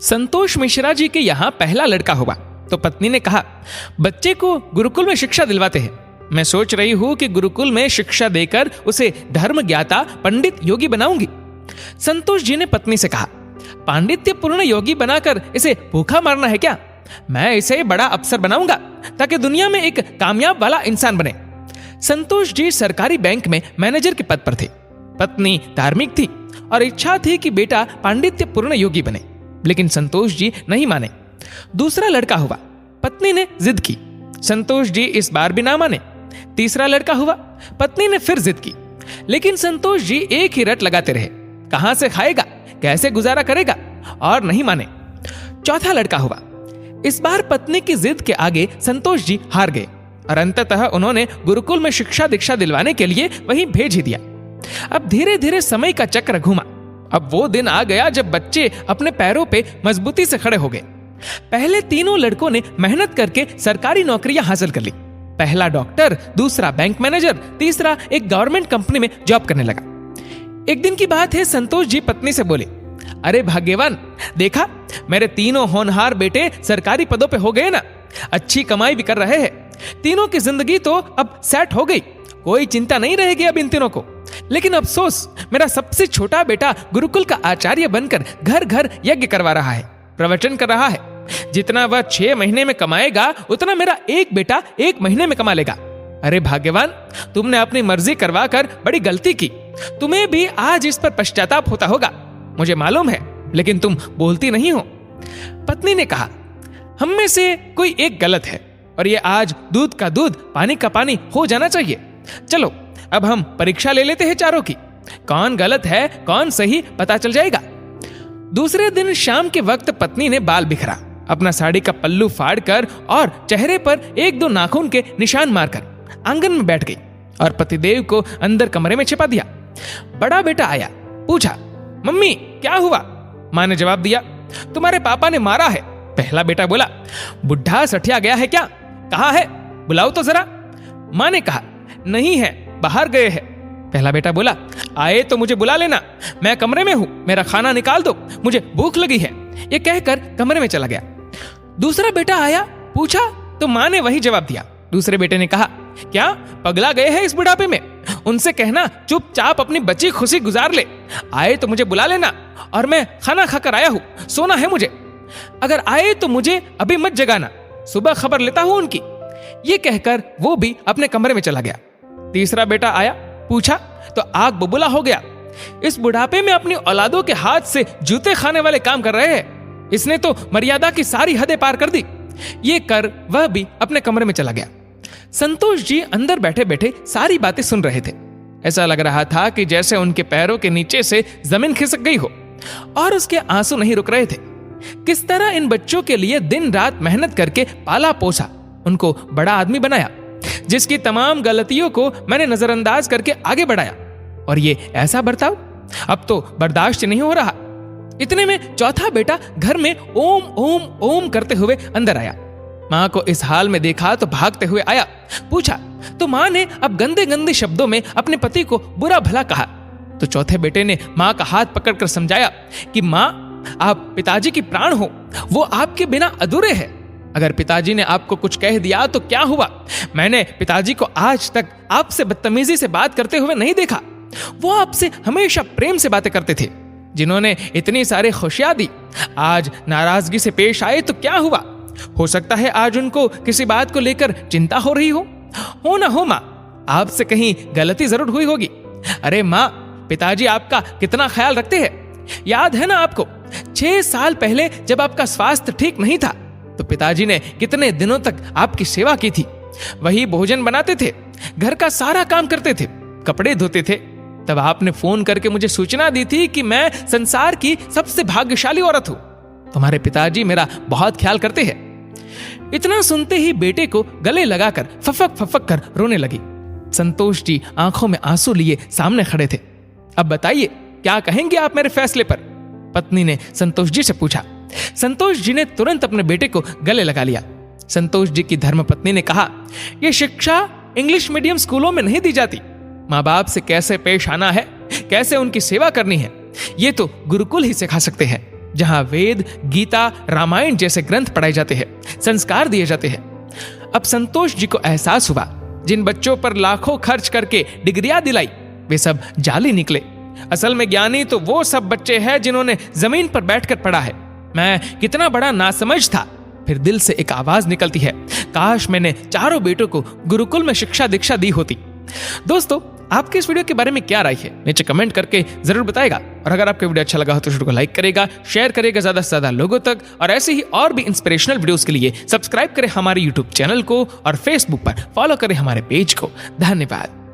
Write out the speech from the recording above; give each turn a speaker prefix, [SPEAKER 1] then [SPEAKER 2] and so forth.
[SPEAKER 1] संतोष मिश्रा जी के यहाँ पहला लड़का हुआ तो पत्नी ने कहा, बच्चे को गुरुकुल में शिक्षा दिलवाते हैं। मैं सोच रही हूं कि गुरुकुल में शिक्षा देकर उसे धर्म ज्ञाता पंडित योगी बनाऊंगी। संतोष जी ने पत्नी से कहा, पांडित्य पूर्ण योगी बनाकर इसे भूखा मारना है क्या? मैं इसे बड़ा अफसर बनाऊंगा ताकि दुनिया में एक कामयाब वाला इंसान बने। संतोष जी सरकारी बैंक में मैनेजर के पद पर थे। पत्नी धार्मिक थी और इच्छा थी कि बेटा पांडित्य पूर्ण योगी बने, लेकिन संतोष जी नहीं माने। दूसरा लड़का हुआ, पत्नी ने जिद की, संतोष जी इस बार भी ना माने। तीसरा लड़का हुआ, पत्नी ने फिर जिद की, लेकिन संतोष जी एक ही रट लगाते रहे, कहां से खाएगा, कैसे गुजारा करेगा, और नहीं माने। चौथा लड़का हुआ। इस बार पत्नी की जिद के आगे संतोष जी हार गए और अंततः उन्होंने गुरुकुल में शिक्षा दीक्षा दिलवाने के लिए वहीं भेज ही दिया। अब धीरे धीरे समय का चक्र घूमा। अब वो दिन आ गया जब बच्चे अपने पैरों पे मजबूती से खड़े हो गए। पहले तीनों लड़कों ने मेहनत करके सरकारी नौकरियां हासिल कर ली। पहला डॉक्टर, दूसरा बैंक मैनेजर, तीसरा एक गवर्नमेंट कंपनी में जॉब करने लगा। एक दिन की बात है, संतोष जी पत्नी से बोले, अरे भाग्यवान, देखा मेरे तीनों होनहार बेटे सरकारी पदों पे हो गए ना, अच्छी कमाई भी कर रहे हैं। तीनों की जिंदगी तो अब सेट हो गई, कोई चिंता नहीं रहेगी अब इन तीनों को। लेकिन अफसोस, मेरा सबसे छोटा बेटा गुरुकुल का आचार्य बनकर घर घर यज्ञ करवा रहा है, प्रवचन कर रहा है। जितना वह 6 महीने में कमाएगा उतना मेरा एक बेटा 1 महीने में कमा लेगा। अरे भाग्यवान, तुमने अपनी मर्जी करवा कर बड़ी गलती की। तुम्हें भी आज इस पर पश्चाताप होता होगा, मुझे मालूम है, लेकिन तुम बोलती नहीं हो। पत्नी ने कहा, हम में से कोई एक गलत है और ये आज दूध का दूध पानी का पानी हो जाना चाहिए। चलो अब हम परीक्षा ले लेते हैं चारों की, कौन गलत है कौन सही पता चल जाएगा। दूसरे दिन शाम के वक्त पत्नी ने बाल बिखरा, अपना साड़ी का पल्लू फाड़कर और चेहरे पर 1-2 नाखून के निशान मारकर आंगन में बैठ गई और पतिदेव को अंदर कमरे में छिपा दिया। बड़ा बेटा आया, पूछा, मम्मी क्या हुआ? मां ने जवाब दिया, तुम्हारे पापा ने मारा है। पहला बेटा बोला, बुढ़ा सठिया गया है क्या? कहाँ है, बुलाओ तो जरा। मां ने कहा, नहीं है, बाहर गए हैं। पहला बेटा बोला, आए तो मुझे बुला लेना, मैं कमरे में हूं, मेरा खाना निकाल दो, मुझे भूख लगी है। ये कहकर कमरे में चला गया। दूसरा बेटा आया, पूछा तो मां ने वही जवाब दिया। दूसरे बेटे ने कहा, क्या पगला गए हैं इस बुढ़ापे में? उनसे कहना चुपचाप अपनी बची खुशी गुजार ले। आए तो मुझे बुला लेना और मैं खाना खाकर आया हूं, सोना है मुझे। अगर आए तो मुझे अभी मत जगाना, सुबह खबर लेता हूं उनकी। ये कहकर वो भी अपने कमरे में चला गया। तीसरा बेटा आया, पूछा तो आग बबूला हो गया। इस बुढ़ापे में अपनी औलादों के हाथ से जूते खाने वाले काम कर रहे हैं, इसने तो मर्यादा की सारी हदें पार कर दी। ये कर वह भी अपने कमरे में चला गया। संतोष जी अंदर बैठे बैठे सारी बातें सुन रहे थे। ऐसा लग रहा था कि जैसे उनके पैरों के नीचे से जमीन खिसक गई हो और उसके आंसू नहीं रुक रहे थे। किस तरह इन बच्चों के लिए दिन रात मेहनत करके पाला पोसा, उनको बड़ा आदमी बनाया, जिसकी तमाम गलतियों को मैंने नजरअंदाज करके आगे बढ़ाया, और ये ऐसा बर्ताव अब तो बर्दाश्त नहीं हो रहा। इतने में चौथा बेटा घर में ओम ओम ओम करते हुए अंदर आया। मां को इस हाल में देखा तो भागते हुए आया, पूछा तो मां ने अब गंदे गंदे शब्दों में अपने पति को बुरा भला कहा। तो चौथे बेटे ने मां का हाथ पकड़कर समझाया कि मां, आप पिताजी की प्राण हो, वो आपके बिना अधूरे हैं। अगर पिताजी ने आपको कुछ कह दिया तो क्या हुआ? मैंने पिताजी को आज तक आपसे बदतमीजी से बात करते हुए नहीं देखा। वो आपसे हमेशा प्रेम से बातें करते थे। जिन्होंने इतनी सारी खुशियां दी, आज नाराजगी से पेश आए तो क्या हुआ? हो सकता है आज उनको किसी बात को लेकर चिंता हो रही हो ना हो मां, आपसे कहीं गलती जरूर हुई होगी। अरे मां, पिताजी आपका कितना ख्याल रखते हैं, याद है ना आपको? 6 साल पहले जब आपका स्वास्थ्य ठीक नहीं था तो पिताजी ने कितने दिनों तक आपकी सेवा की थी। वही भोजन बनाते थे, घर का सारा काम करते थे, कपड़े धोते थे। तब आपने फोन करके मुझे सूचना दी थी कि मैं संसार की सबसे भाग्यशाली औरत हूं। तुम्हारे पिताजी मेरा बहुत ख्याल करते हैं। इतना सुनते ही बेटे को गले लगाकर फफक फफक कर रोने लगी। संतोष जी आंखों में आंसू लिए सामने खड़े थे। अब बताइए, क्या कहेंगे आप मेरे फैसले पर? पत्नी ने संतोष जी से पूछा। संतोष जी ने तुरंत अपने बेटे को गले लगा लिया। संतोष जी की धर्मपत्नी ने कहा, यह शिक्षा इंग्लिश मीडियम स्कूलों में नहीं दी जाती। माँ बाप से कैसे पेश आना है, कैसे उनकी सेवा करनी है, ये तो गुरुकुल ही सिखा सकते हैं। जहां वेद, गीता, रामायण जैसे ग्रंथ पढ़ाए जाते हैं, संस्कार दिए जाते हैं। अब संतोष जी को एहसास हुआ, जिन बच्चों पर लाखों खर्च करके डिग्रियां दिलाई वे सब जाली निकले। असल में ज्ञानी तो वो सब बच्चे हैं जिन्होंने जमीन पर बैठकर पढ़ा है। मैं कितना बड़ा नासमझ था। फिर दिल से एक आवाज निकलती है, काश मैंने चारों बेटों को गुरुकुल में शिक्षा दीक्षा दी होती। दोस्तों, आपके इस वीडियो के बारे में क्या राय है, नीचे कमेंट करके जरूर बताएगा। और अगर आपको वीडियो अच्छा लगा हो तो वीडियो को लाइक करेगा, शेयर करेगा ज्यादा से ज्यादा लोगों तक। और ऐसे ही और भी इंस्पिरेशनल वीडियोस के लिए सब्सक्राइब करें हमारे यूट्यूब चैनल को और फेसबुक पर फॉलो करें हमारे पेज को। धन्यवाद।